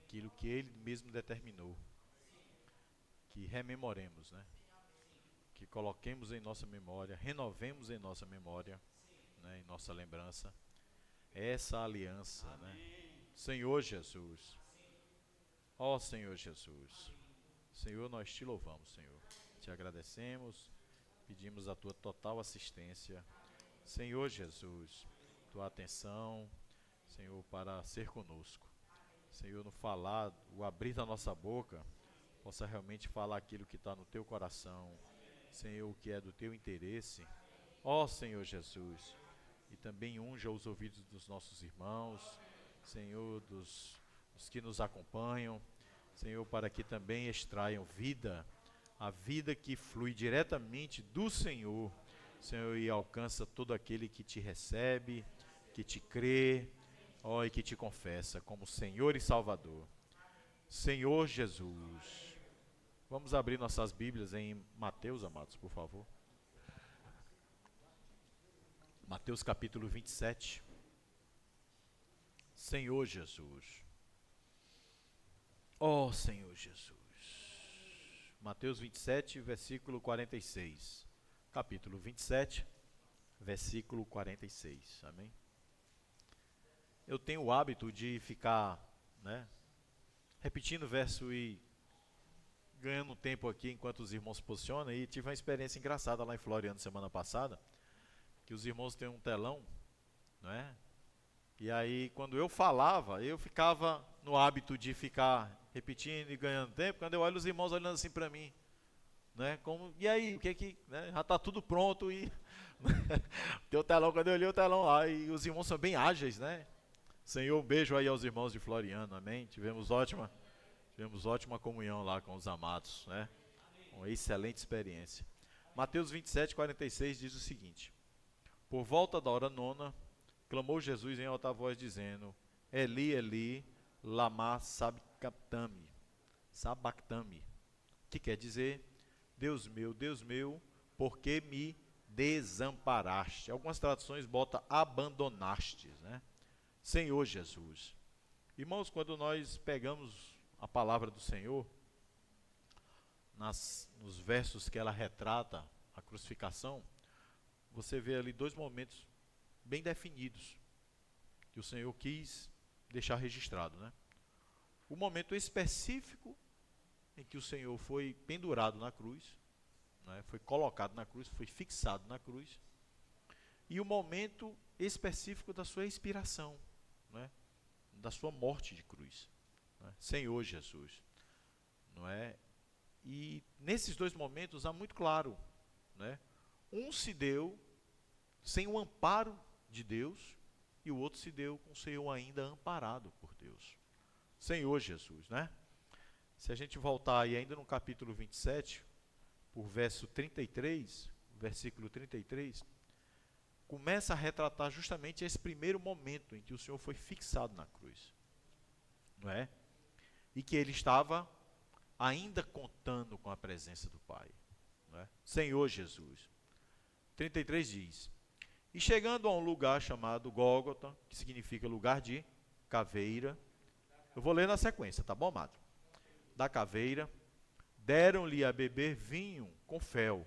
aquilo que Ele mesmo determinou. Que rememoremos, né? Que coloquemos em nossa memória, renovemos em nossa memória, né? Em nossa lembrança, essa aliança, né? Senhor Jesus, ó Senhor Jesus, Senhor, nós te louvamos, Senhor, te agradecemos, pedimos a tua total assistência, Senhor Jesus, tua atenção, Senhor, para ser conosco, Senhor, no falar, o abrir da nossa boca, possa realmente falar aquilo que está no teu coração, Senhor, o que é do teu interesse, ó Senhor Jesus, e também unja os ouvidos dos nossos irmãos, Senhor, dos que nos acompanham, Senhor, para que também extraiam vida, a vida que flui diretamente do Senhor, Senhor, e alcança todo aquele que te recebe, que te crê, ó, e que te confessa como Senhor e Salvador. Senhor Jesus. Vamos abrir nossas Bíblias em Mateus, amados, por favor. Mateus capítulo 27. Senhor Jesus. Ó Senhor Jesus. Mateus 27, versículo 46. Capítulo 27, versículo 46. Amém? Eu tenho o hábito de ficar, né, repetindo o verso e ganhando tempo aqui enquanto os irmãos se posicionam. E tive uma experiência engraçada lá em Floriano semana passada, que os irmãos têm um telão, não é? E aí quando eu falava, eu ficava no hábito de ficar repetindo e ganhando tempo. Quando eu olho os irmãos olhando assim para mim, né? Como, e aí, o que né? Já está tudo pronto e teu telão, quando eu olhei o telão lá, e os irmãos são bem ágeis, né? Senhor, um beijo aí aos irmãos de Floriano, amém? Tivemos ótima comunhão lá com os amados, né? Uma excelente experiência. Mateus 27, 46 diz o seguinte: por volta da hora nona, clamou Jesus em alta voz, dizendo: Eli, Eli, lama sabachthani. Sabachthani. Que quer dizer: Deus meu, por que me desamparaste? Algumas traduções botam abandonastes, né? Senhor Jesus. Irmãos, quando nós pegamos a palavra do Senhor, nos versos que ela retrata a crucificação, você vê ali dois momentos bem definidos que o Senhor quis deixar registrado, né? O momento específico em que o Senhor foi pendurado na cruz, né? Foi colocado na cruz, foi fixado na cruz, e o momento específico da sua expiração, né? Da sua morte de cruz, né? Senhor Jesus, não é? E nesses dois momentos há muito claro, né? Um se deu sem o amparo de Deus, e o outro se deu com o Senhor ainda amparado por Deus. Senhor Jesus, né? Se a gente voltar aí ainda no capítulo 27, por verso 33, versículo 33, começa a retratar justamente esse primeiro momento em que o Senhor foi fixado na cruz, não é? E que ele estava ainda contando com a presença do Pai, não é? Senhor Jesus. 33 diz: e chegando a um lugar chamado Gólgota, que significa lugar de caveira, eu vou ler na sequência, tá bom, amado? Da caveira, deram-lhe a beber vinho com fel,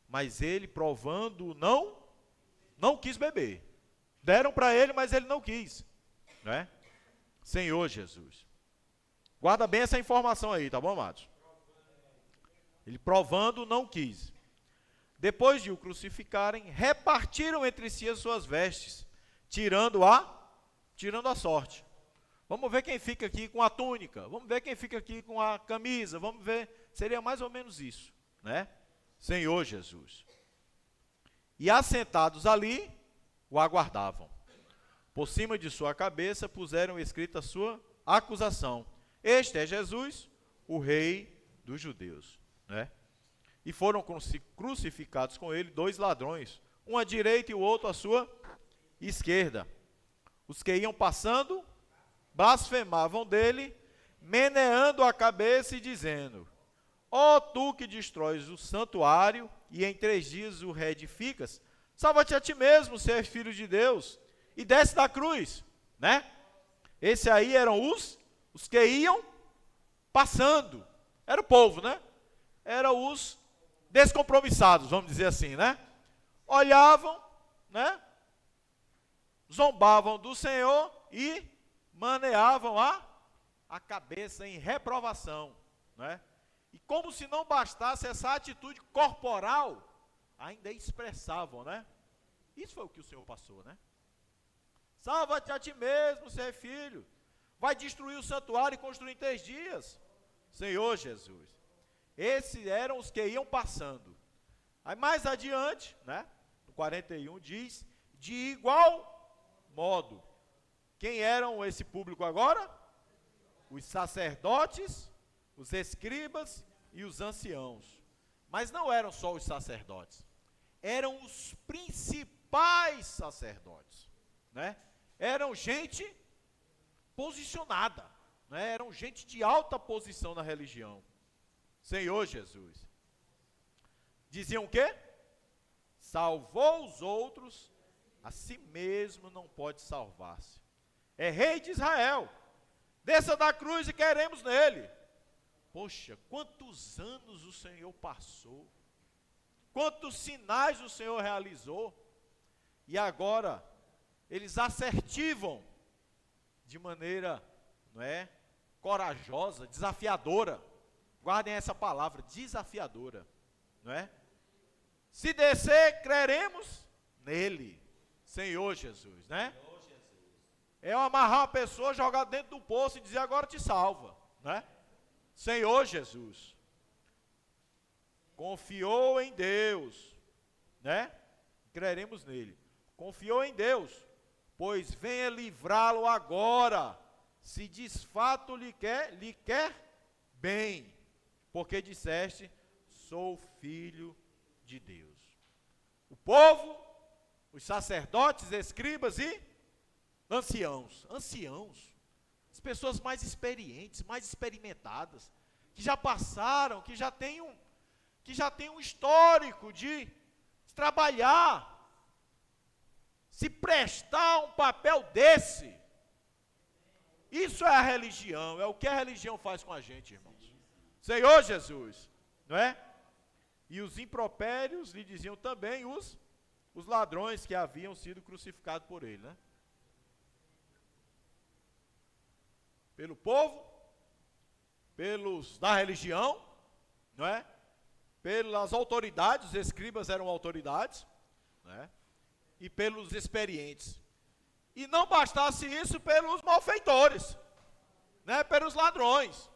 mas ele, provando, não quis beber. Deram para ele, mas ele não quis, não é? Senhor Jesus. Guarda bem essa informação aí, tá bom, amados? Ele, provando, não quis. Depois de o crucificarem, repartiram entre si as suas vestes, tirando a sorte. Vamos ver quem fica aqui com a túnica, vamos ver quem fica aqui com a camisa, vamos ver, seria mais ou menos isso, né? Senhor Jesus. E assentados ali, o aguardavam. Por cima de sua cabeça puseram escrita a sua acusação: este é Jesus, o rei dos judeus, né? E foram crucificados com ele dois ladrões, um à direita e o outro à sua esquerda. Os que iam passando blasfemavam dele, meneando a cabeça e dizendo: ó tu que destróis o santuário e em 3 dias o reedificas, salva-te a ti mesmo, se és filho de Deus, e desce da cruz, né? Esse aí eram os Os que iam passando. Era o povo, né? Eram os descompromissados, vamos dizer assim, né? Olhavam, né? Zombavam do Senhor e maneavam a cabeça em reprovação, né? E como se não bastasse essa atitude corporal, ainda expressavam, né? Isso foi o que o Senhor passou, né? Salva-te a ti mesmo, se é filho. Vai destruir o santuário e construir em 3 dias. Senhor Jesus. Esses eram os que iam passando. Aí mais adiante, né? No 41 diz, de igual modo. Quem eram esse público agora? Os sacerdotes, os escribas e os anciãos. Mas não eram só os sacerdotes. Eram os principais sacerdotes, né? Eram gente posicionada, né? Eram gente de alta posição na religião. Senhor Jesus. Diziam o quê? Salvou os outros, a si mesmo não pode salvar-se. É rei de Israel. Desça da cruz e queremos nele. Poxa, quantos anos o Senhor passou. Quantos sinais o Senhor realizou. E agora, eles assertivam de maneira, não é, corajosa, desafiadora. Guardem essa palavra, desafiadora, não é? Se descer, creremos nele, Senhor Jesus, né? É amarrar uma pessoa, jogar dentro do poço e dizer, agora te salva, né? Senhor Jesus. Confiou em Deus, né? Creremos nele. Confiou em Deus, pois venha livrá-lo agora, se de fato lhe quer bem, porque disseste, sou filho de Deus. O povo, os sacerdotes, escribas e anciãos, as pessoas mais experientes, mais experimentadas, que já passaram, que já têm um histórico de trabalhar, se prestar um papel desse. Isso é a religião, é o que a religião faz com a gente, irmãos. Senhor Jesus, não é? E os impropérios lhe diziam também os ladrões que haviam sido crucificados por ele, né? Pelo povo, pelos da religião, não é? Pelas autoridades, os escribas eram autoridades, né? E pelos experientes. E não bastasse isso, pelos malfeitores, né? Pelos ladrões.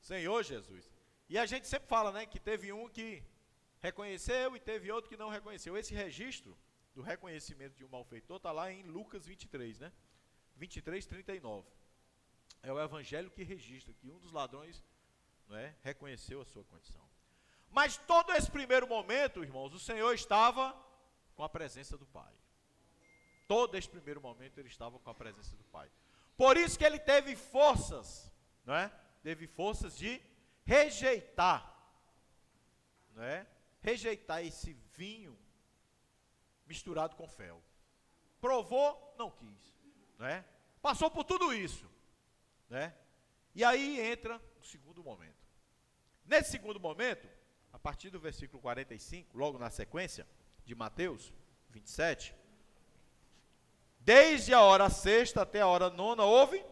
Senhor Jesus. E a gente sempre fala, né, que teve um que reconheceu e teve outro que não reconheceu. Esse registro do reconhecimento de um malfeitor está lá em Lucas 23, né? 23, 39. É o evangelho que registra que um dos ladrões, não é, reconheceu a sua condição. Mas todo esse primeiro momento, irmãos, o Senhor estava com a presença do Pai. Todo esse primeiro momento ele estava com a presença do Pai. Por isso que ele teve forças, não é? Teve forças de rejeitar, não é? Rejeitar esse vinho misturado com fel. Provou, não quis, não é? Passou por tudo isso, né? E aí entra o segundo momento. Nesse segundo momento, a partir do versículo 45, logo na sequência de Mateus 27, desde a hora sexta até a hora nona houve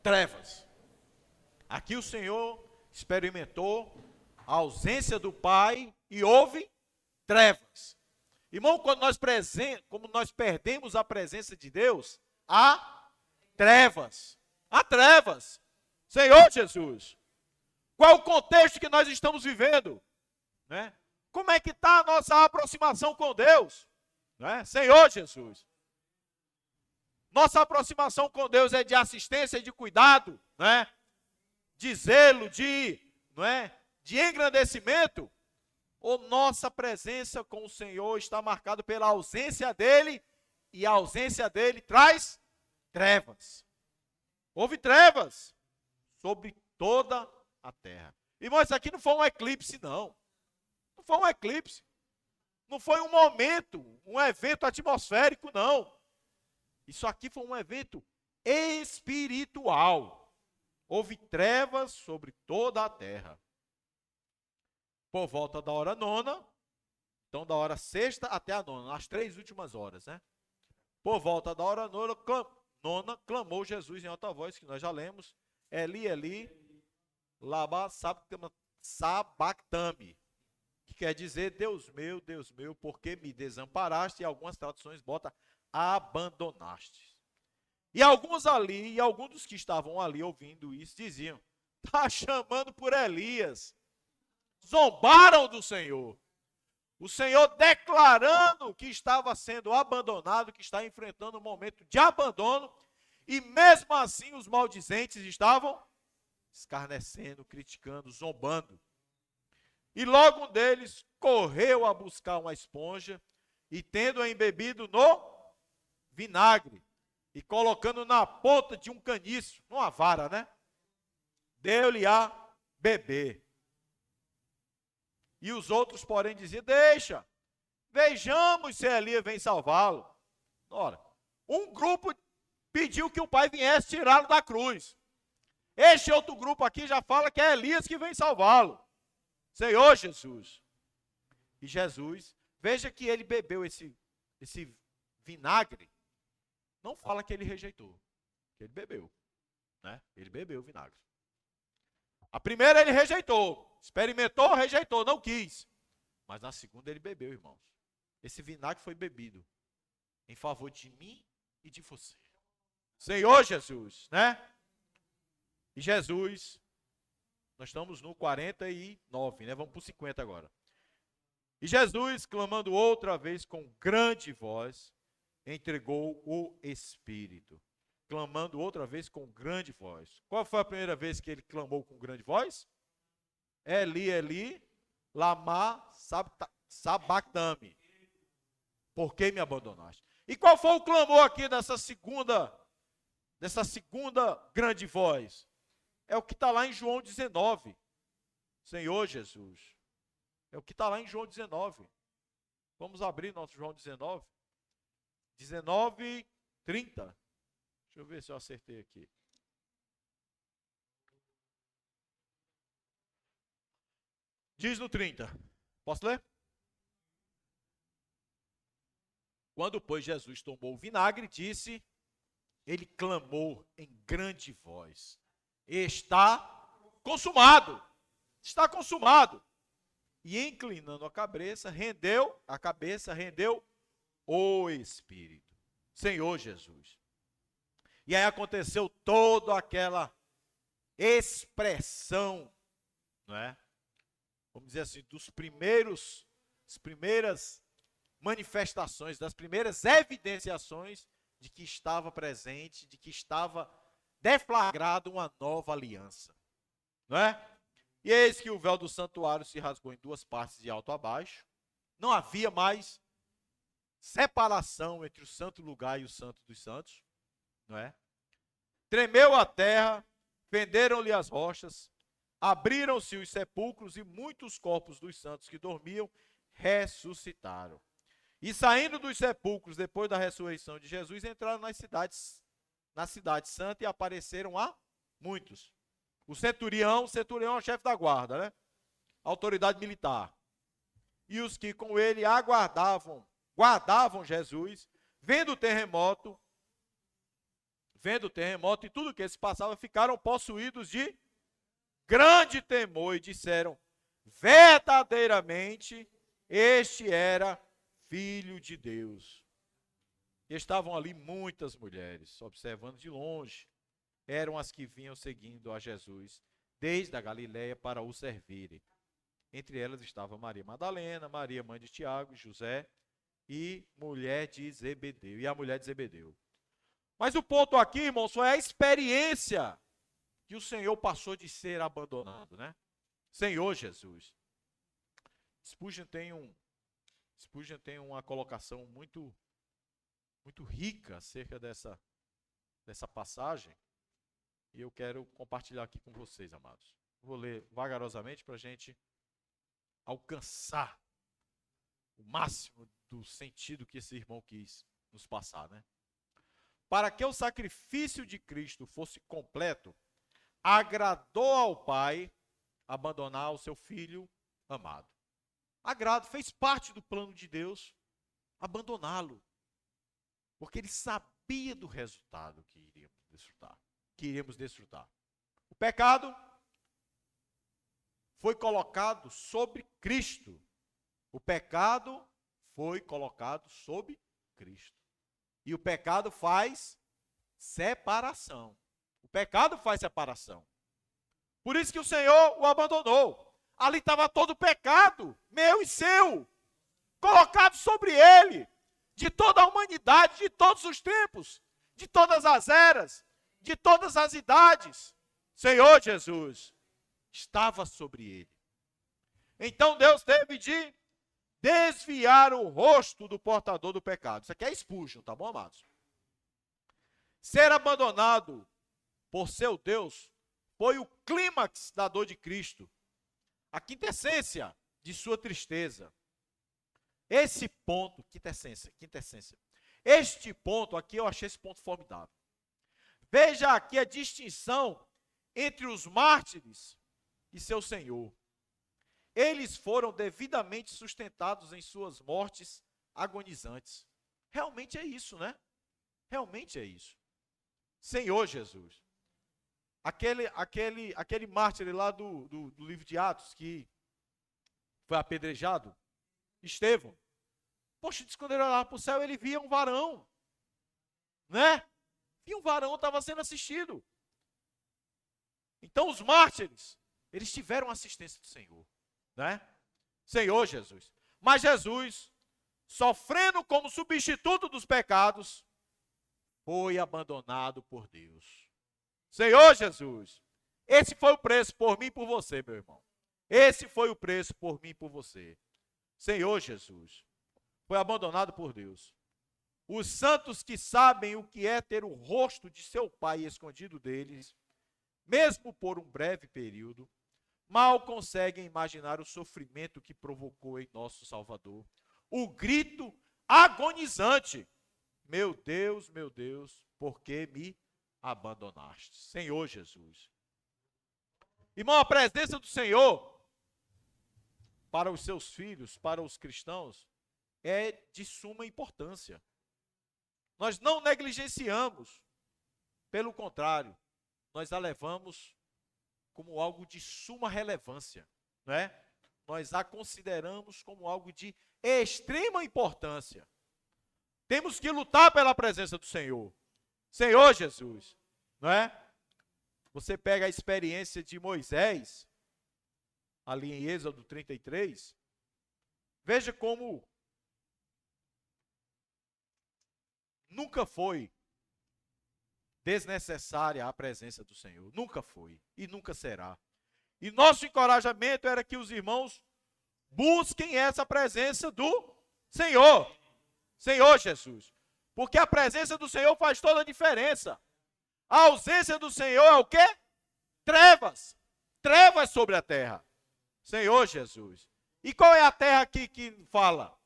trevas. Aqui o Senhor experimentou a ausência do Pai e houve trevas. Irmão, quando nós perdemos a presença de Deus, há trevas. Há trevas. Senhor Jesus, qual é o contexto que nós estamos vivendo? Né? Como é que está a nossa aproximação com Deus? Né? Senhor Jesus. Nossa aproximação com Deus é de assistência e de cuidado, né? De zelo, não é? De engrandecimento, ou nossa presença com o Senhor está marcada pela ausência dele, e a ausência dele traz trevas. Houve trevas sobre toda a terra. Irmãos, isso aqui não foi um eclipse, não. Não foi um eclipse. Não foi um momento, um evento atmosférico, não. Isso aqui foi um evento espiritual. Houve trevas sobre toda a terra. Por volta da hora nona, então da hora sexta até a nona, as 3 últimas horas, né? Por volta da hora nona, clamou Jesus em alta voz, que nós já lemos, Eli, Eli, lama sabactami, que quer dizer, Deus meu, por que me desamparaste? E algumas traduções botam, abandonaste. E alguns dos que estavam ali ouvindo isso, diziam, está chamando por Elias. Zombaram do Senhor. O Senhor declarando que estava sendo abandonado, que está enfrentando um momento de abandono, e mesmo assim os maldizentes estavam escarnecendo, criticando, zombando. E logo um deles correu a buscar uma esponja e tendo-a embebido no vinagre e colocando na ponta de um caniço, numa vara, né? Deu-lhe a beber. E os outros, porém, diziam, deixa, vejamos se Elias vem salvá-lo. Ora, um grupo pediu que o pai viesse tirá-lo da cruz. Este outro grupo aqui já fala que é Elias que vem salvá-lo. Senhor Jesus. E Jesus, veja que ele bebeu esse vinagre. Não fala que ele rejeitou, que ele bebeu, né? Ele bebeu o vinagre. A primeira ele rejeitou, experimentou, rejeitou, não quis. Mas na segunda ele bebeu, irmãos. Esse vinagre foi bebido em favor de mim e de você. Senhor Jesus, né? E Jesus, nós estamos no 49, né? Vamos para o 50 agora. E Jesus, clamando outra vez com grande voz, entregou o Espírito. Clamando outra vez com grande voz. Qual foi a primeira vez que ele clamou com grande voz? Eli, Eli, lama sabactami. Por que me abandonaste? E qual foi o clamor aqui dessa segunda grande voz? É o que está lá em João 19. Senhor Jesus. É o que está lá em João 19. Vamos abrir nosso João 19. 19, 30. Deixa eu ver se eu acertei aqui. Diz no 30. Posso ler? Quando, pois, Jesus tomou o vinagre, disse, ele clamou em grande voz. Está consumado. Está consumado. E inclinando a cabeça, rendeu o Espírito. Senhor Jesus. E aí aconteceu toda aquela expressão, não é? Vamos dizer assim, das primeiras manifestações, das primeiras evidenciações de que estava presente, de que estava deflagrado uma nova aliança, não é? E eis que o véu do santuário se rasgou em 2 partes de alto a baixo, não havia mais separação entre o santo lugar e o santo dos santos, não é? Tremeu a terra, fenderam-lhe as rochas, abriram-se os sepulcros e muitos corpos dos santos que dormiam ressuscitaram. E saindo dos sepulcros depois da ressurreição de Jesus, entraram na cidade santa e apareceram a muitos. O centurião é o chefe da guarda, né? Autoridade militar. E os que com ele guardavam Jesus, vendo o terremoto e tudo o que se passava, ficaram possuídos de grande temor e disseram, verdadeiramente, este era Filho de Deus. E estavam ali muitas mulheres, observando de longe. Eram as que vinham seguindo a Jesus, desde a Galiléia para o servirem. Entre elas estava Maria Madalena, Maria, mãe de Tiago, José e mulher de Zebedeu. E a mulher de Zebedeu. Mas o ponto aqui, irmãos, foi a experiência que o Senhor passou de ser abandonado, né? Senhor Jesus. Spurgeon tem uma colocação muito rica acerca dessa passagem. E eu quero compartilhar aqui com vocês, amados. Vou ler vagarosamente para a gente alcançar o máximo do sentido que esse irmão quis nos passar, né? para que o sacrifício de Cristo fosse completo, agradou ao Pai abandonar o seu Filho amado. Agrado, fez parte do plano de Deus abandoná-lo, porque ele sabia do resultado que iríamos desfrutar. O pecado foi colocado sobre Cristo. O pecado foi colocado sobre Cristo. E o pecado faz separação. O pecado faz separação. Por isso que o Senhor o abandonou. Ali estava todo o pecado, meu e seu, colocado sobre ele, de toda a humanidade, de todos os tempos, de todas as eras, de todas as idades. Senhor Jesus estava sobre ele. Então Deus teve de desviar o rosto do portador do pecado. Isso aqui é expulsion, tá bom, amados? Ser abandonado por seu Deus foi o clímax da dor de Cristo, a quintessência de sua tristeza. Esse ponto, quintessência. Este ponto aqui, eu achei esse ponto formidável. Veja aqui a distinção entre os mártires e seu Senhor. Eles foram devidamente sustentados em suas mortes agonizantes. Realmente é isso, né? Realmente é isso. Senhor Jesus. Aquele mártir lá do livro de Atos, que foi apedrejado, Estevão. Poxa, diz quando ele olhava para o céu, ele via um varão. Né? Via um varão, estava sendo assistido. Então os mártires, eles tiveram assistência do Senhor. Né? Senhor Jesus. Mas Jesus, sofrendo como substituto dos pecados, foi abandonado por Deus. Senhor Jesus, esse foi o preço por mim e por você, meu irmão. Esse foi o preço por mim e por você. Senhor Jesus, foi abandonado por Deus. Os santos que sabem o que é ter o rosto de seu Pai escondido deles, mesmo por um breve período, mal conseguem imaginar o sofrimento que provocou em nosso Salvador. O grito agonizante: meu Deus, por que me abandonaste? Senhor Jesus. Irmão, a presença do Senhor para os seus filhos, para os cristãos, é de suma importância. Nós não negligenciamos, pelo contrário, nós a levamos como algo de suma relevância, não é? Nós a consideramos como algo de extrema importância. Temos que lutar pela presença do Senhor. Senhor Jesus, não é? Você pega a experiência de Moisés, ali em Êxodo 33, veja como nunca foi desnecessária a presença do Senhor. Nunca foi e nunca será. E nosso encorajamento era que os irmãos busquem essa presença do Senhor. Senhor Jesus. Porque a presença do Senhor faz toda a diferença. A ausência do Senhor é o quê? Trevas. Trevas sobre a terra. Senhor Jesus. E qual é a terra aqui que fala?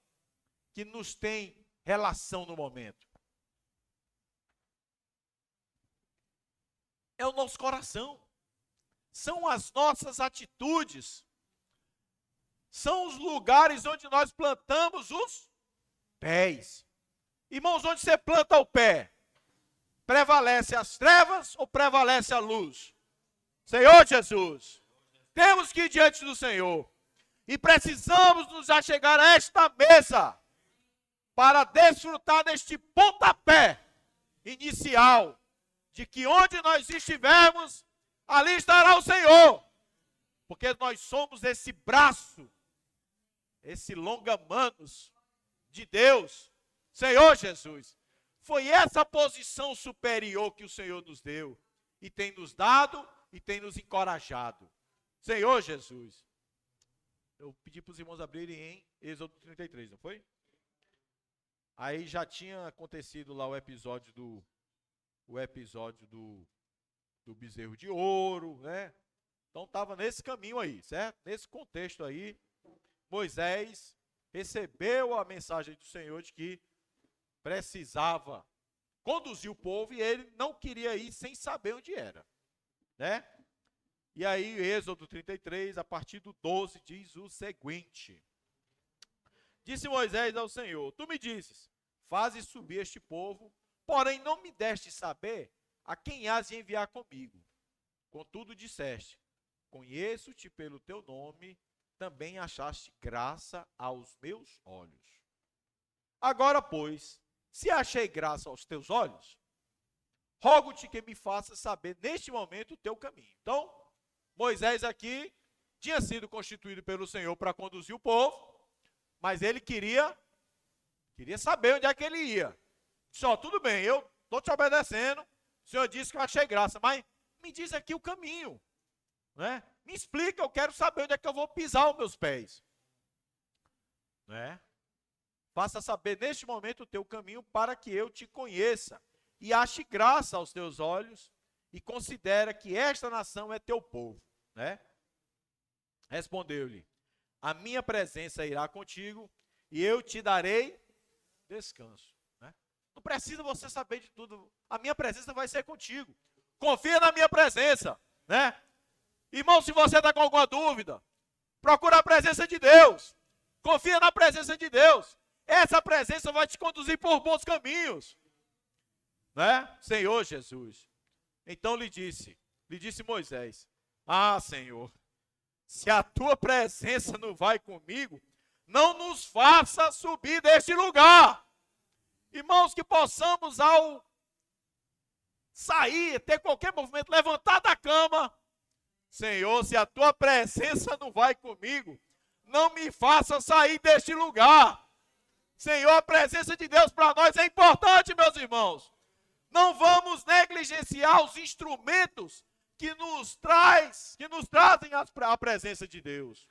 Que nos tem relação no momento? É o nosso coração. São as nossas atitudes. São os lugares onde nós plantamos os pés. Irmãos, onde você planta o pé? Prevalece as trevas ou prevalece a luz? Senhor Jesus, temos que ir diante do Senhor. E precisamos nos achegar a esta mesa para desfrutar deste pontapé inicial de que onde nós estivermos, ali estará o Senhor. Porque nós somos esse braço, esse longa-manos de Deus. Senhor Jesus, foi essa posição superior que o Senhor nos deu. E tem nos dado e tem nos encorajado. Senhor Jesus. Eu pedi para os irmãos abrirem em Êxodo 33, não foi? Aí já tinha acontecido lá o episódio do bezerro de ouro, né? Então estava nesse caminho aí, certo? Nesse contexto aí, Moisés recebeu a mensagem do Senhor de que precisava conduziu o povo e ele não queria ir sem saber onde era, né? E aí, Êxodo 33, a partir do 12, diz o seguinte: Disse Moisés ao Senhor: Tu me dizes, fazes subir este povo, porém não me deste saber a quem has de enviar comigo. Contudo disseste, conheço-te pelo teu nome, também achaste graça aos meus olhos. Agora, pois, se achei graça aos teus olhos, rogo-te que me faças saber neste momento o teu caminho. Então, Moisés aqui tinha sido constituído pelo Senhor para conduzir o povo, mas ele queria saber onde é que ele ia. Disse, tudo bem, eu estou te obedecendo, o Senhor disse que eu achei graça, mas me diz aqui o caminho, né? Me explica, eu quero saber onde é que eu vou pisar os meus pés. Né? Faça saber neste momento o teu caminho para que eu te conheça e ache graça aos teus olhos e considera que esta nação é teu povo, né? Respondeu-lhe, a minha presença irá contigo e eu te darei descanso, né? Não precisa você saber de tudo, a minha presença vai ser contigo, confia na minha presença, né? Irmão, se você está com alguma dúvida, procura a presença de Deus, confia na presença de Deus, essa presença vai te conduzir por bons caminhos, né? Senhor Jesus. Então lhe disse Moisés, Senhor, se a tua presença não vai comigo, não nos faça subir deste lugar. Irmãos, que possamos ao sair, ter qualquer movimento, levantar da cama, Senhor, se a tua presença não vai comigo, não me faça sair deste lugar. Senhor, a presença de Deus para nós é importante, meus irmãos. Não vamos negligenciar os instrumentos que nos trazem a presença de Deus.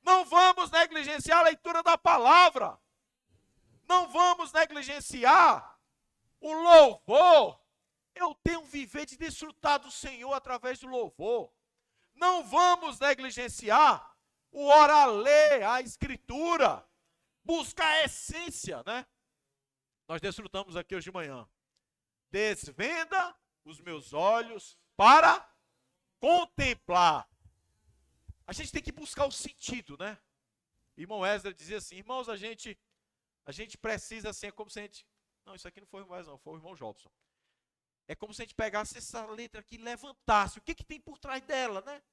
Não vamos negligenciar a leitura da palavra. Não vamos negligenciar o louvor. Eu tenho um viver de desfrutar do Senhor através do louvor. Não vamos negligenciar o orar, ler a Escritura, buscar a essência, né? Nós desfrutamos aqui hoje de manhã. Desvenda os meus olhos para contemplar. A gente tem que buscar o sentido, né? Irmão Ezra dizia assim, irmãos, a gente precisa assim, é como se a gente... Não, isso aqui não foi o irmão Ezra, não, foi o irmão Jobson. É como se a gente pegasse essa letra aqui e levantasse. O que tem por trás dela, né?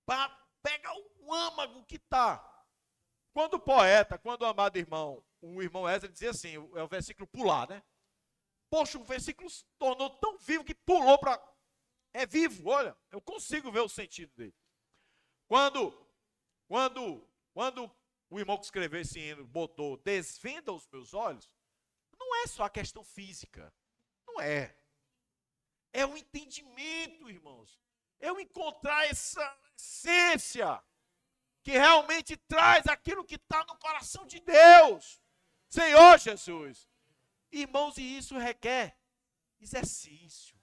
Para pegar o âmago que está. Quando o amado irmão, o irmão Ezra dizia assim, é o versículo pular, né? Poxa, o versículo se tornou tão vivo que pulou para... É vivo, olha, eu consigo ver o sentido dele. Quando o irmão que escreveu esse hino botou, desvenda os meus olhos, não é só a questão física, não é. É o entendimento, irmãos. Eu encontrar essa essência que realmente traz aquilo que está no coração de Deus. Senhor Jesus. Irmãos, e isso requer exercício,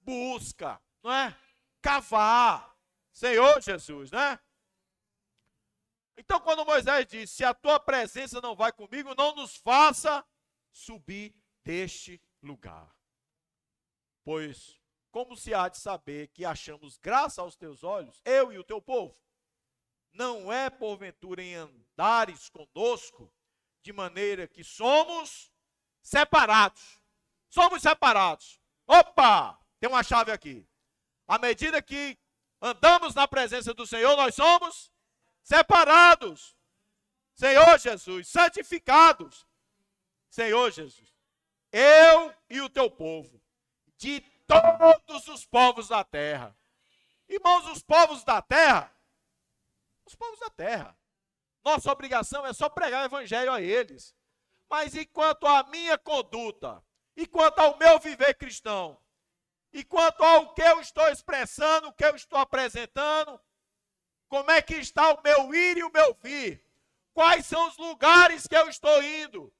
busca, não é? Cavar, Senhor Jesus, né? Então, quando Moisés disse, se a tua presença não vai comigo, não nos faça subir deste lugar. Pois, como se há de saber que achamos graça aos teus olhos, eu e o teu povo? Não é porventura em andares conosco, de maneira que somos separados. Somos separados. Opa! Tem uma chave aqui. À medida que andamos na presença do Senhor, nós somos separados. Senhor Jesus, santificados. Senhor Jesus, eu e o teu povo, de todos os povos da terra. Irmãos, os povos da terra, nossa obrigação é só pregar o evangelho a eles. Mas e quanto à minha conduta, e quanto ao meu viver cristão, e quanto ao que eu estou expressando, o que eu estou apresentando, como é que está o meu ir e o meu vir? Quais são os lugares que eu estou indo?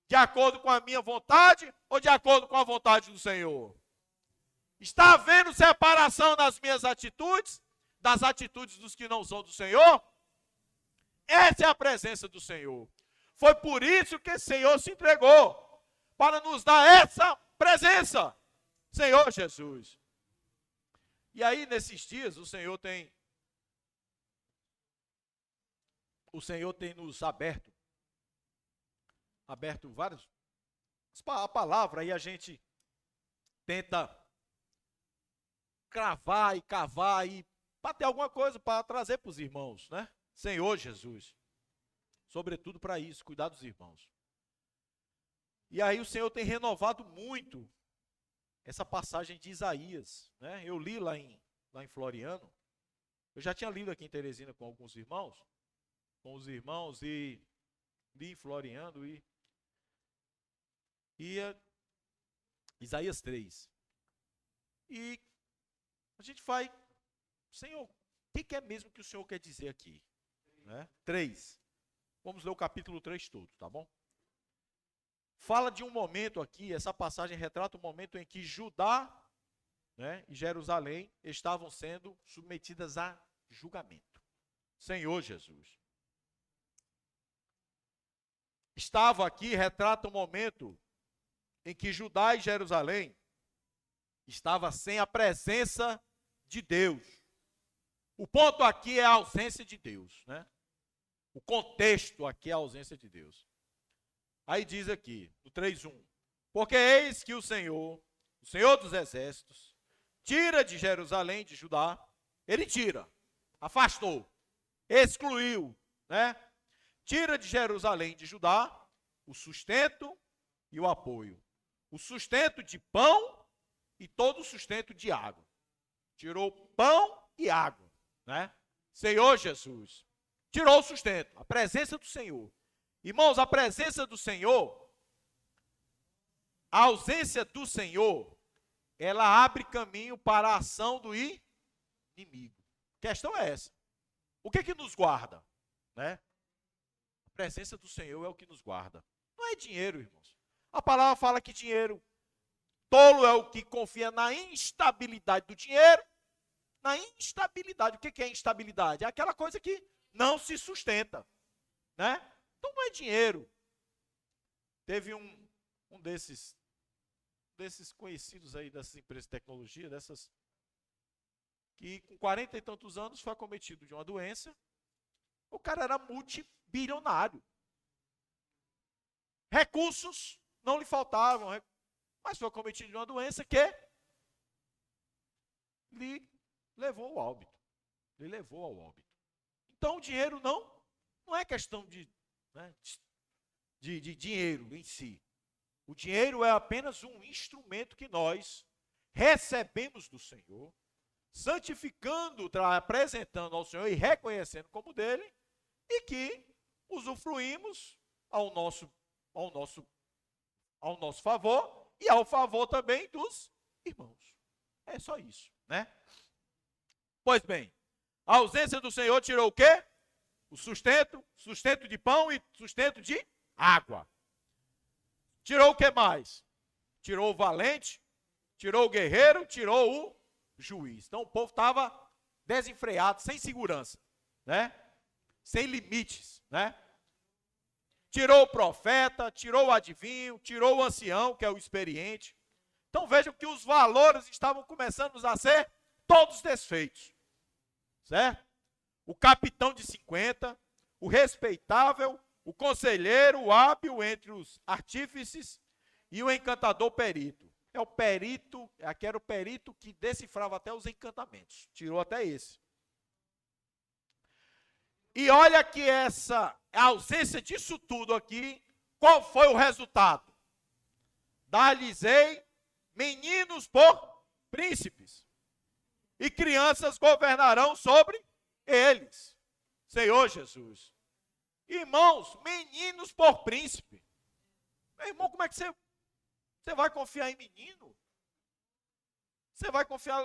De acordo com a minha vontade ou de acordo com a vontade do Senhor? Está havendo separação nas minhas atitudes, das atitudes dos que não são do Senhor? Essa é a presença do Senhor. Foi por isso que o Senhor se entregou, para nos dar essa presença, Senhor Jesus. E aí, nesses dias, o Senhor tem nos aberto vários, a palavra, e a gente tenta cravar e cavar e bater alguma coisa para trazer para os irmãos, né? Senhor Jesus. Sobretudo para isso, cuidar dos irmãos. E aí o Senhor tem renovado muito essa passagem de Isaías, né? Eu li lá em Floriano. Eu já tinha lido aqui em Teresina com os irmãos, e li em Floriano e Isaías 3. E a gente vai, Senhor, o que é mesmo que o Senhor quer dizer aqui? Né? 3. Vamos ler o capítulo 3 todo, tá bom? Fala de um momento aqui, essa passagem retrata um momento em que Judá, né, e Jerusalém estavam sendo submetidas a julgamento. Senhor Jesus. Retrata um momento em que Judá e Jerusalém estava sem a presença de Deus. O ponto aqui é a ausência de Deus, né? O contexto aqui é a ausência de Deus. Aí diz aqui, no 3:1, porque eis que o Senhor dos exércitos, tira de Jerusalém, de Judá, ele tira, afastou, excluiu, né? Tira de Jerusalém, de Judá, o sustento e o apoio. O sustento de pão e todo o sustento de água. Tirou pão e água, né? Senhor Jesus. Tirou o sustento, a presença do Senhor. Irmãos, a presença do Senhor, a ausência do Senhor, ela abre caminho para a ação do inimigo. A questão é essa. O que nos guarda? Né? A presença do Senhor é o que nos guarda. Não é dinheiro, irmãos. A palavra fala que dinheiro, tolo é o que confia na instabilidade do dinheiro. Na instabilidade. O que é instabilidade? É aquela coisa que não se sustenta. Né? Então não é dinheiro. Teve um desses conhecidos aí, dessas empresas de tecnologia, que com 40 e tantos anos foi acometido de uma doença. O cara era multibilionário. Recursos não lhe faltavam, mas foi acometido de uma doença que lhe levou ao óbito. Então o dinheiro não é questão de dinheiro em si. O dinheiro é apenas um instrumento que nós recebemos do Senhor, santificando, apresentando ao Senhor e reconhecendo como dele, e que usufruímos ao nosso favor e ao favor também dos irmãos. É só isso, né? Pois bem, a ausência do Senhor tirou o quê? O sustento de pão e sustento de água. Tirou o que mais? Tirou o valente, tirou o guerreiro, tirou o juiz. Então o povo estava desenfreado, sem segurança, né? Sem limites, né? Tirou o profeta, tirou o adivinho, tirou o ancião, que é o experiente. Então vejam que os valores estavam começando a ser todos desfeitos, certo? O capitão de 50, o respeitável, o conselheiro, o hábil entre os artífices e o encantador perito. É o perito, aqui era o perito que decifrava até os encantamentos. Tirou até esse. E olha que a ausência disso tudo aqui, qual foi o resultado? Dar-lhes-ei meninos por príncipes, e crianças governarão sobre eles. Senhor Jesus. Irmãos, meninos por príncipe. Meu irmão, como é que você vai confiar em menino? Você vai confiar...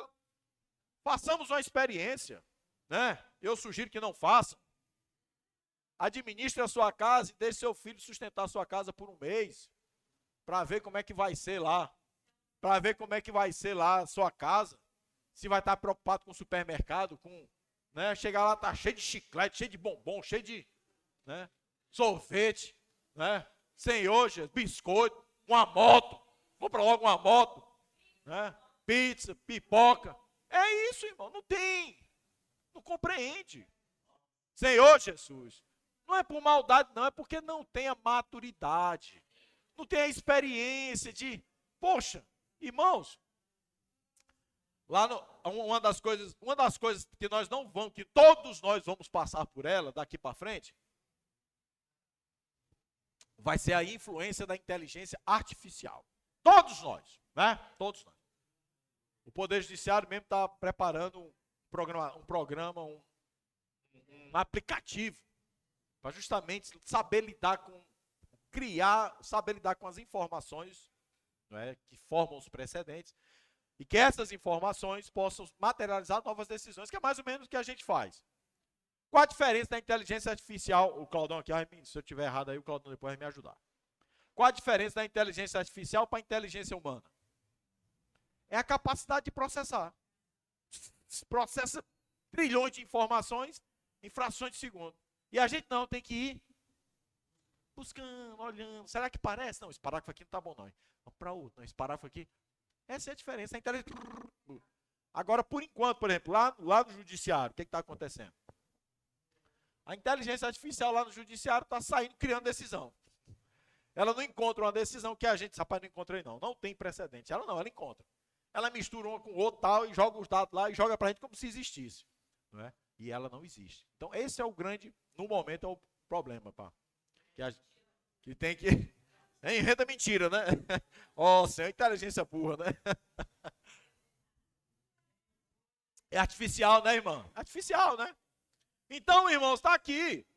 Façamos uma experiência, né? Eu sugiro que não façam. Administre a sua casa e deixe seu filho sustentar a sua casa por um mês, para ver como é que vai ser lá. Para ver como é que vai ser lá a sua casa. Se vai estar preocupado com o supermercado, né? Chegar lá, tá cheio de chiclete, cheio de bombom, cheio de, né, sorvete, né? Senhor, biscoito, uma moto, compra logo uma moto, né? Pizza, pipoca. É isso, irmão, não tem, não compreende. Senhor Jesus, não é por maldade, não, é porque não tem a maturidade, não tem a experiência de, poxa, irmãos, lá uma das coisas que nós não vamos, que todos nós vamos passar por ela daqui para frente, vai ser a influência da inteligência artificial. Todos nós, né? Todos nós. O Poder Judiciário mesmo está preparando um programa, um aplicativo, para justamente saber lidar com, saber lidar com as informações, não é, que formam os precedentes, e que essas informações possam materializar novas decisões, que é mais ou menos o que a gente faz. Qual a diferença da inteligência artificial? O Claudão aqui, se eu estiver errado aí, o Claudão depois vai me ajudar. Qual a diferença da inteligência artificial para a inteligência humana? É a capacidade de processar. Processa trilhões de informações em frações de segundo. E a gente não, tem que ir buscando, olhando. Será que parece? Não, esse parágrafo aqui não está bom não. Vamos para outro. Não, esse parágrafo aqui. Essa é a diferença. Agora, por enquanto, por exemplo, lá no judiciário, o que está acontecendo? A inteligência artificial lá no judiciário está saindo, criando decisão. Ela não encontra uma decisão que a gente, rapaz, não encontrei não. Não tem precedente. Ela encontra. Ela mistura uma com o outro tal e joga os dados lá e joga para a gente como se existisse. Não é? E ela não existe. Então, esse é o grande, no momento, é o problema, pá. Que tem que... É inventa mentira, né? Ó, é inteligência burra, né? É artificial, né, irmão? Artificial, né? Então, irmãos, está aqui.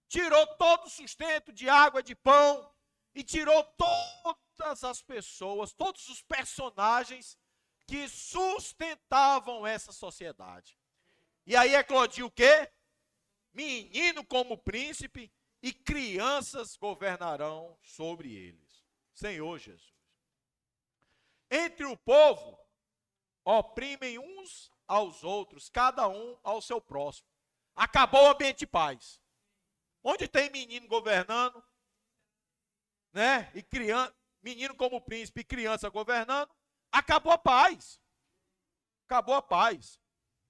Tirou todo o sustento de água, de pão, e tirou todas as pessoas, todos os personagens que sustentavam essa sociedade. E aí eclodiu o quê? Menino como príncipe e crianças governarão sobre eles. Senhor Jesus. Entre o povo, oprimem uns aos outros, cada um ao seu próximo. Acabou o ambiente de paz. Onde tem menino governando, né? E menino como príncipe e criança governando, acabou a paz. Acabou a paz.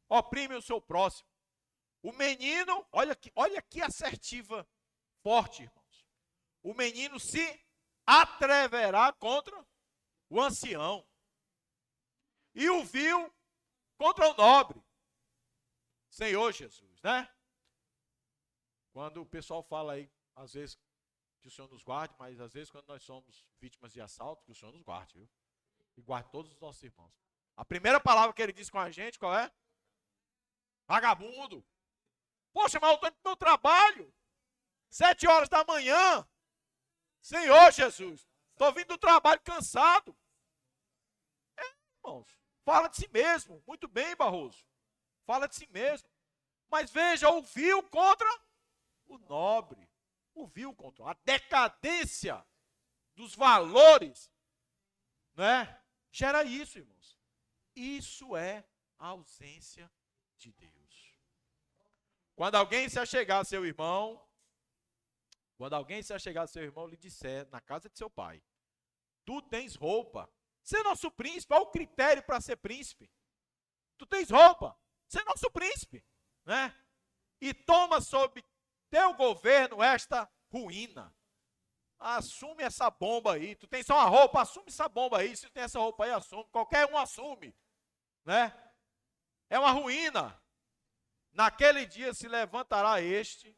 Oprime o seu próximo. O menino, olha que assertiva forte, irmãos. O menino se atreverá contra o ancião. E o vil contra o nobre. Senhor Jesus, né? Quando o pessoal fala aí, às vezes, que o Senhor nos guarde, mas às vezes quando nós somos vítimas de assalto, que o Senhor nos guarde, viu? E guarde todos os nossos irmãos. A primeira palavra que ele diz com a gente, qual é? Vagabundo. Poxa, mas eu estou indo para o meu trabalho. 7 horas da manhã. Senhor Jesus, estou vindo do trabalho cansado. Irmãos, fala de si mesmo. Muito bem, Barroso. Fala de si mesmo. Mas veja, o vil contra o nobre. O vil contra a decadência dos valores, né? Gera isso, irmãos. Isso é a ausência de Deus. Quando alguém se achegar a seu irmão, lhe disser na casa de seu pai, tu tens roupa. Ser nosso príncipe, qual o critério para ser príncipe? Tu tens roupa, ser nosso príncipe, né? E toma sob teu governo esta ruína. Assume essa bomba aí. Tu tem só uma roupa, assume essa bomba aí. Se tu tem essa roupa aí, assume. Qualquer um assume, né? É uma ruína. Naquele dia se levantará este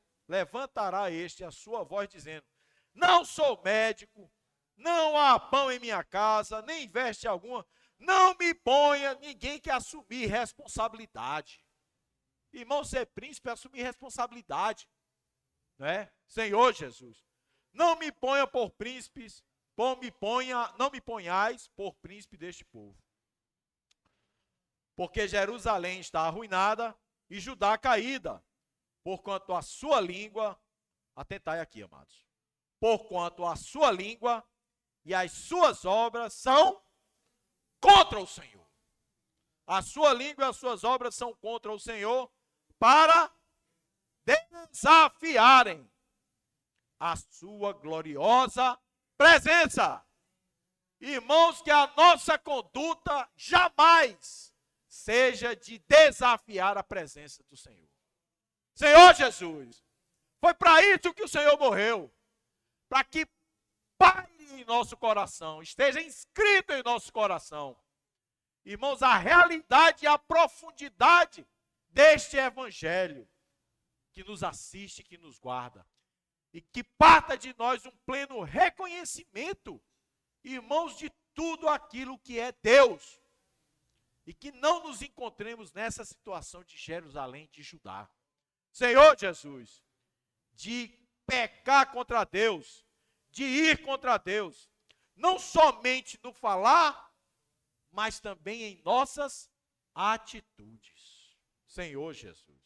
a sua voz dizendo, não sou médico, não há pão em minha casa, nem veste alguma, não me ponha, ninguém quer assumir responsabilidade. Irmão, ser príncipe é assumir responsabilidade, né? Senhor Jesus, não me ponha por príncipes, não me ponhais por príncipe deste povo. Porque Jerusalém está arruinada e Judá caída, porquanto a sua língua, atentai aqui, amados, porquanto a sua língua e as suas obras são contra o Senhor. A sua língua e as suas obras são contra o Senhor para desafiarem a sua gloriosa presença. Irmãos, que a nossa conduta jamais seja de desafiar a presença do Senhor. Senhor Jesus, foi para isso que o Senhor morreu, para que pare em nosso coração, esteja inscrito em nosso coração. Irmãos, a realidade e a profundidade deste evangelho que nos assiste, que nos guarda. E que parta de nós um pleno reconhecimento, irmãos, de tudo aquilo que é Deus. E que não nos encontremos nessa situação de Jerusalém, de Judá. Senhor Jesus, de pecar contra Deus, de ir contra Deus, não somente no falar, mas também em nossas atitudes. Senhor Jesus.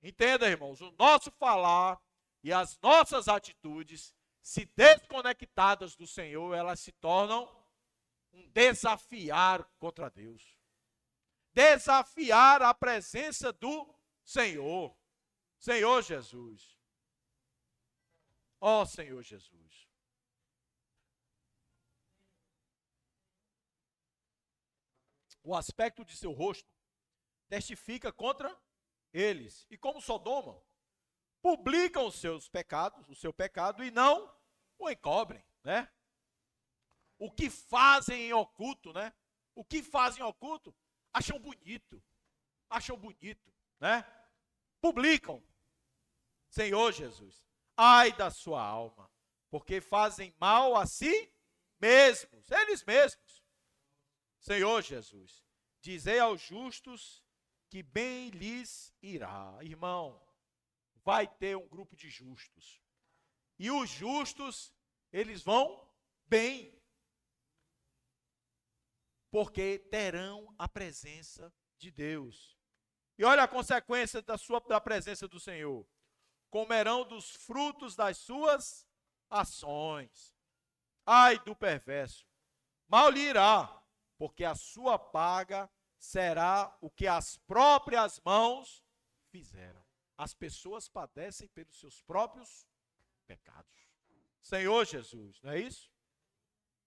Entenda, irmãos, o nosso falar e as nossas atitudes, se desconectadas do Senhor, elas se tornam um desafiar contra Deus. Desafiar a presença do Senhor. Senhor Jesus. Ó Senhor Jesus. O aspecto de seu rosto testifica contra eles. E como Sodoma, publicam os seus pecados, o seu pecado, e não o encobrem, né? O que fazem em oculto, né? O que fazem em oculto, acham bonito, né? Publicam. Senhor Jesus, ai da sua alma, porque fazem mal a si mesmos, eles mesmos. Senhor Jesus, dizei aos justos que bem lhes irá. Irmão, vai ter um grupo de justos. E os justos, eles vão bem. Porque terão a presença de Deus. E olha a consequência da presença do Senhor. Comerão dos frutos das suas ações. Ai do perverso, mal lhe irá, porque a sua paga será o que as próprias mãos fizeram. As pessoas padecem pelos seus próprios pecados. Senhor Jesus, não é isso?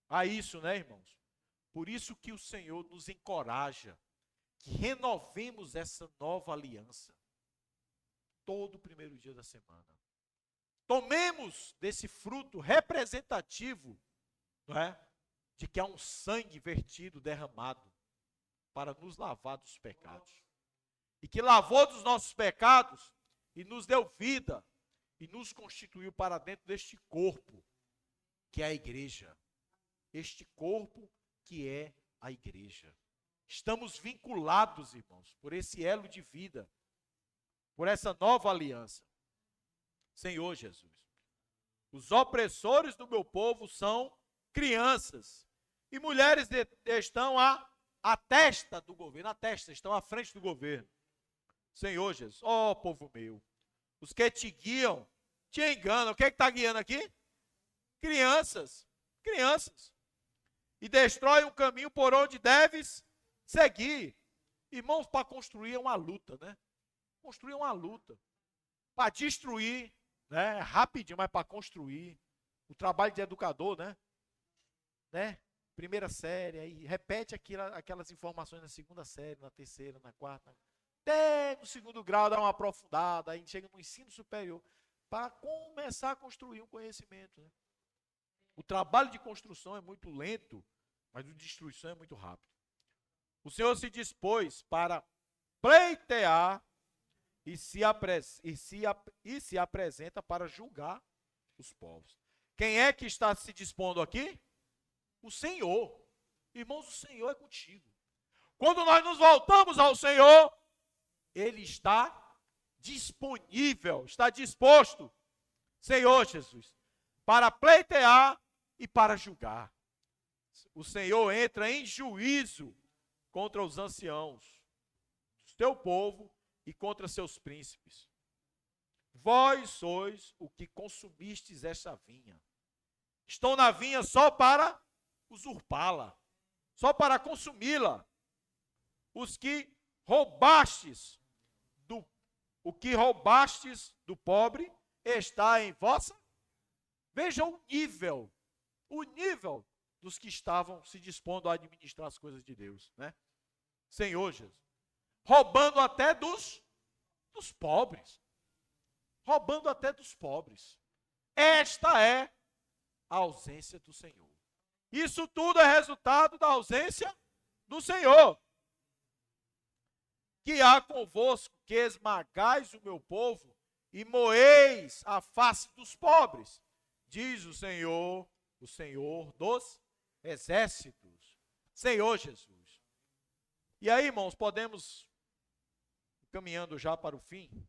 Há isso, né, irmãos? Por isso que o Senhor nos encoraja, que renovemos essa nova aliança, todo o primeiro dia da semana. Tomemos desse fruto representativo, não é? De que há um sangue vertido, derramado, para nos lavar dos pecados. E que lavou dos nossos pecados e nos deu vida e nos constituiu para dentro deste corpo, que é a igreja. Este corpo que é a igreja. Estamos vinculados, irmãos, por esse elo de vida, por essa nova aliança. Senhor Jesus, os opressores do meu povo são crianças, e mulheres estão à testa do governo, estão à frente do governo. Senhor Jesus, ó povo meu, os que te guiam, te enganam. O que está guiando aqui? Crianças. E destrói um caminho por onde deves seguir. Irmãos, para construir é uma luta, né? Construir é uma luta. Para destruir, né? É rapidinho, mas para construir. O trabalho de educador, né? Primeira série, aí repete aquelas informações na segunda série, na terceira, na quarta. Até no segundo grau dá uma aprofundada, aí chega no ensino superior, para começar a construir um conhecimento, né? O trabalho de construção é muito lento, mas o de destruição é muito rápido. O Senhor se dispôs para pleitear e se apresenta para julgar os povos. Quem é que está se dispondo aqui? O Senhor. Irmãos, o Senhor é contigo. Quando nós nos voltamos ao Senhor, Ele está disponível, está disposto, Senhor Jesus, para pleitear e para julgar. O Senhor entra em juízo contra os anciãos do teu povo e contra seus príncipes. Vós sois o que consumistes esta vinha. Estão na vinha só para usurpá-la, só para consumi-la. Os que roubastes o que roubastes do pobre está em vossa. Veja o nível dos que estavam se dispondo a administrar as coisas de Deus, né? Senhor Jesus. Roubando até dos pobres. Roubando até dos pobres. Esta é a ausência do Senhor. Isso tudo é resultado da ausência do Senhor. Que há convosco que esmagais o meu povo e moeis a face dos pobres, diz o Senhor dos exércitos. Senhor Jesus. E aí, irmãos, podemos, caminhando já para o fim,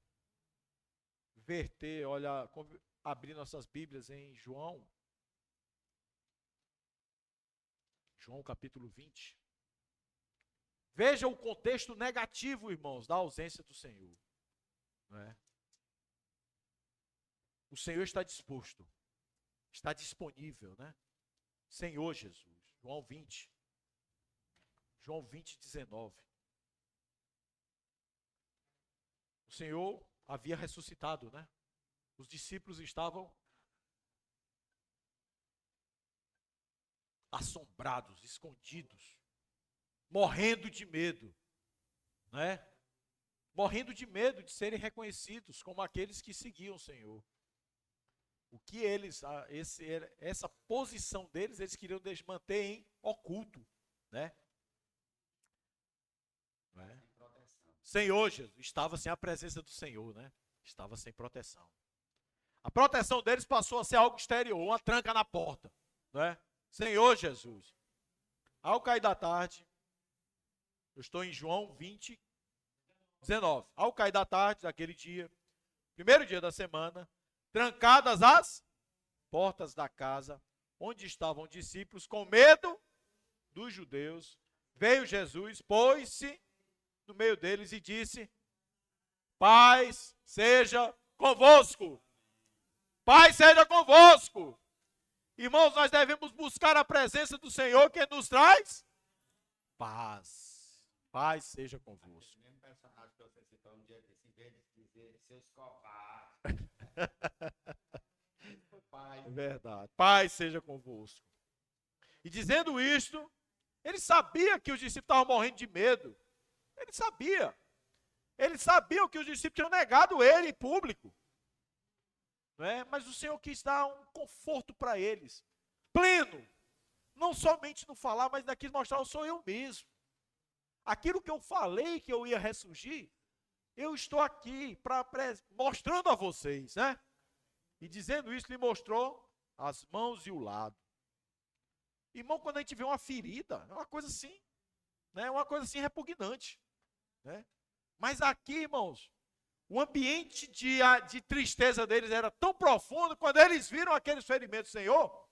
abrir nossas Bíblias em João capítulo 20. Veja o contexto negativo, irmãos, da ausência do Senhor. Não é? O Senhor está disposto, está disponível, né? Senhor Jesus. João 20, 19. O Senhor havia ressuscitado, né? Os discípulos estavam assombrados, escondidos, morrendo de medo, né? Morrendo de medo de serem reconhecidos como aqueles que seguiam o Senhor. O que eles, essa posição deles, eles queriam manter em oculto, né? Senhor Jesus, estava sem a presença do Senhor, né? Estava sem proteção. A proteção deles passou a ser algo exterior, uma tranca na porta, né? Senhor Jesus. Ao cair da tarde, eu estou em João 20, 19. Ao cair da tarde daquele dia, primeiro dia da semana, trancadas as portas da casa onde estavam os discípulos, com medo dos judeus, veio Jesus, pôs-se no meio deles e disse: paz seja convosco. Paz seja convosco. Irmãos, nós devemos buscar a presença do Senhor que nos traz paz. Paz seja convosco. O mesmo personagem que você citou um dia desse, em vez de dizer seus covardes. É verdade. Paz seja convosco. E dizendo isto, ele sabia que os discípulos estavam morrendo de medo. Ele sabia. Eles sabiam que os discípulos tinham negado ele em público. Não é? Mas o Senhor quis dar um conforto para eles. Pleno. Não somente no falar, mas ainda quis mostrar: eu sou eu mesmo. Aquilo que eu falei que eu ia ressurgir, eu estou aqui mostrando a vocês, né? E dizendo isso, lhe mostrou as mãos e o lado. Irmão, quando a gente vê uma ferida, é uma coisa assim, né? Uma coisa assim repugnante, né? Mas aqui, irmãos, o ambiente de tristeza deles era tão profundo, quando eles viram aqueles ferimentos do Senhor,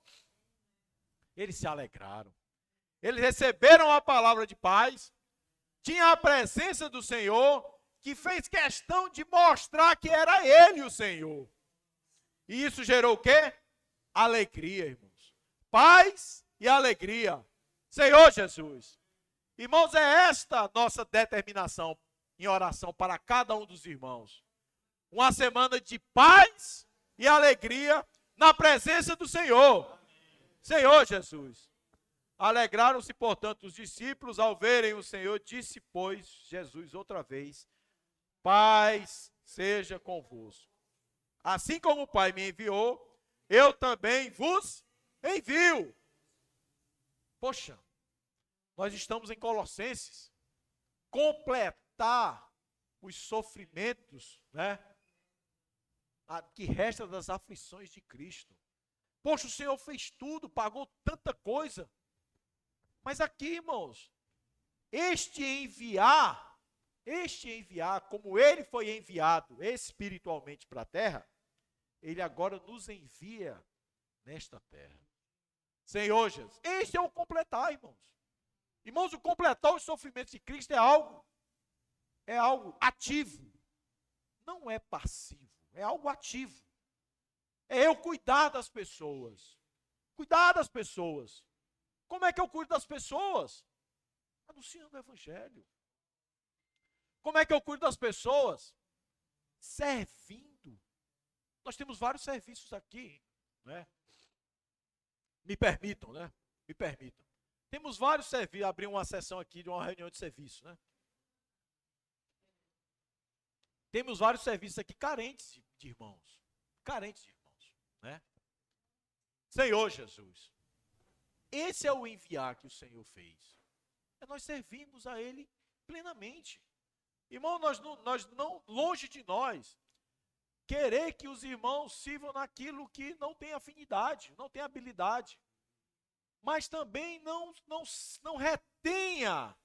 eles se alegraram. Eles receberam a palavra de paz, tinha a presença do Senhor, que fez questão de mostrar que era Ele o Senhor. E isso gerou o quê? Alegria, irmãos. Paz e alegria. Senhor Jesus. Irmãos, é esta a nossa determinação em oração para cada um dos irmãos. Uma semana de paz e alegria na presença do Senhor. Senhor Jesus. Alegraram-se, portanto, os discípulos ao verem o Senhor. Disse, pois, Jesus outra vez: paz seja convosco. Assim como o Pai me enviou, eu também vos envio. Poxa, nós estamos em Colossenses. Completar os sofrimentos, né? Que resta das aflições de Cristo. Poxa, o Senhor fez tudo, pagou tanta coisa. Mas aqui, irmãos, este enviar, como ele foi enviado espiritualmente para a terra, ele agora nos envia nesta terra. Senhor Jesus, este é o completar, irmãos. Irmãos, o completar os sofrimentos de Cristo é algo ativo. Não é passivo, é algo ativo. É eu cuidar das pessoas. Cuidar das pessoas. Como é que eu cuido das pessoas? Anunciando o Evangelho. Como é que eu cuido das pessoas? Servindo. Nós temos vários serviços aqui, né? Me permitam, né? Me permitam. Temos vários serviços, abrir uma sessão aqui de uma reunião de serviço, né? Temos vários serviços aqui carentes de irmãos. Carentes de irmãos, né? Senhor Jesus, esse é o enviar que o Senhor fez. É nós servirmos a Ele plenamente. Irmão, nós não, longe de nós, querer que os irmãos sirvam naquilo que não tem afinidade, não tem habilidade. Mas também não retenha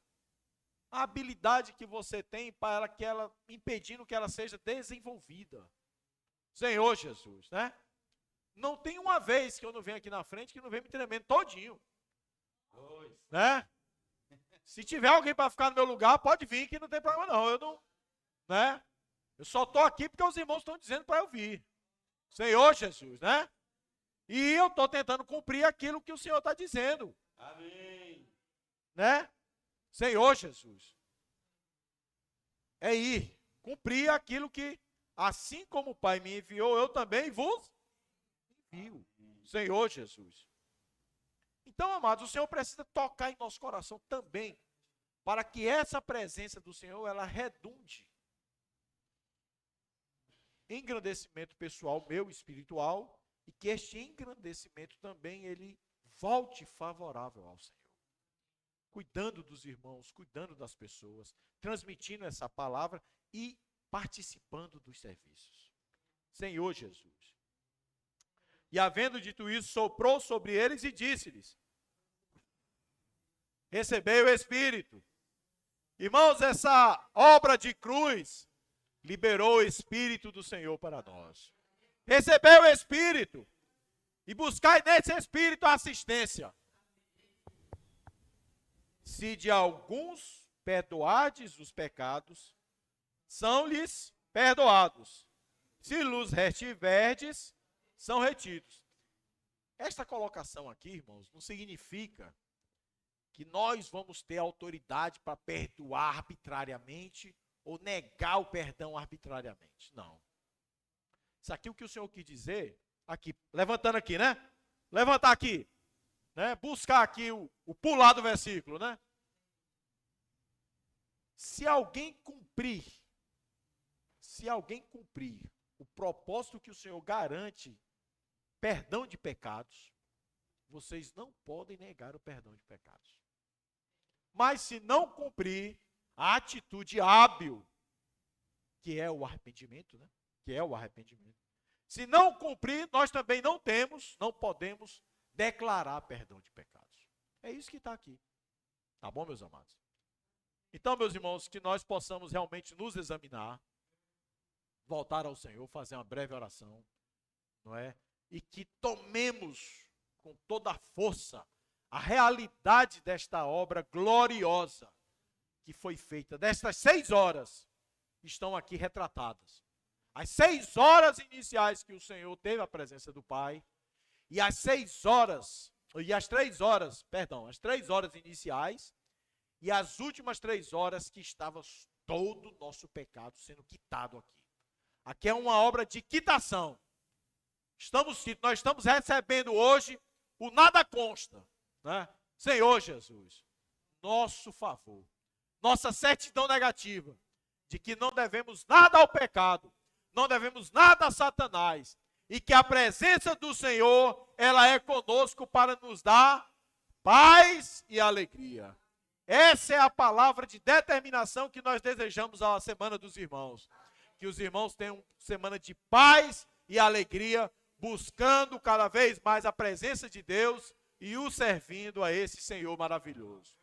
a habilidade que você tem para que ela, impedindo que ela seja desenvolvida. Senhor Jesus, né? Não tem uma vez que eu não venho aqui na frente que não venho me tremendo todinho. Né? Se tiver alguém para ficar no meu lugar, pode vir que não tem problema não. Eu não, né? Eu só estou aqui porque os irmãos estão dizendo para eu vir. Senhor Jesus, né? E eu estou tentando cumprir aquilo que o Senhor está dizendo. Amém. Né? Senhor Jesus. É ir, cumprir aquilo que, assim como o Pai me enviou, eu também vos envio. Senhor Jesus. Então, amados, o Senhor precisa tocar em nosso coração também, para que essa presença do Senhor, ela redunde em engrandecimento pessoal meu, espiritual, e que este engrandecimento também, ele volte favorável ao Senhor. Cuidando dos irmãos, cuidando das pessoas, transmitindo essa palavra e participando dos serviços. Senhor Jesus. E havendo dito isso, soprou sobre eles e disse-lhes: recebei o Espírito. Irmãos, essa obra de cruz liberou o Espírito do Senhor para nós. Recebei o Espírito e buscai nesse Espírito a assistência. Se de alguns perdoardes os pecados, são-lhes perdoados. Se lhes retiverdes, são retidos. Esta colocação aqui, irmãos, não significa que nós vamos ter autoridade para perdoar arbitrariamente ou negar o perdão arbitrariamente. Não. Isso aqui é o que o Senhor quis dizer, aqui, levantando aqui, né? Levantar aqui, né? Buscar aqui o pular do versículo, né? Se alguém cumprir o propósito que o Senhor garante, perdão de pecados, vocês não podem negar o perdão de pecados. Mas se não cumprir a atitude hábil, que é o arrependimento, né? Que é o arrependimento. Se não cumprir, nós também não podemos declarar perdão de pecados. É isso que está aqui. Tá bom, meus amados? Então, meus irmãos, que nós possamos realmente nos examinar, voltar ao Senhor, fazer uma breve oração, não é? E que tomemos com toda a força a realidade desta obra gloriosa que foi feita. Destas 6 horas estão aqui retratadas. As 6 horas iniciais que o Senhor teve a presença do Pai, e as 3 horas iniciais, e as últimas 3 horas que estava todo o nosso pecado sendo quitado aqui. Aqui é uma obra de quitação. Nós estamos recebendo hoje o nada consta, né? Senhor Jesus, nosso favor, nossa certidão negativa, de que não devemos nada ao pecado, não devemos nada a Satanás, e que a presença do Senhor, ela é conosco para nos dar paz e alegria. Essa é a palavra de determinação que nós desejamos à Semana dos Irmãos. Que os irmãos tenham uma semana de paz e alegria, buscando cada vez mais a presença de Deus e o servindo a esse Senhor maravilhoso.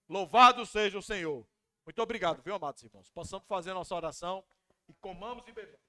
Louvado seja o Senhor. Muito obrigado, viu, amados irmãos? Possamos fazer nossa oração e comamos e bebamos.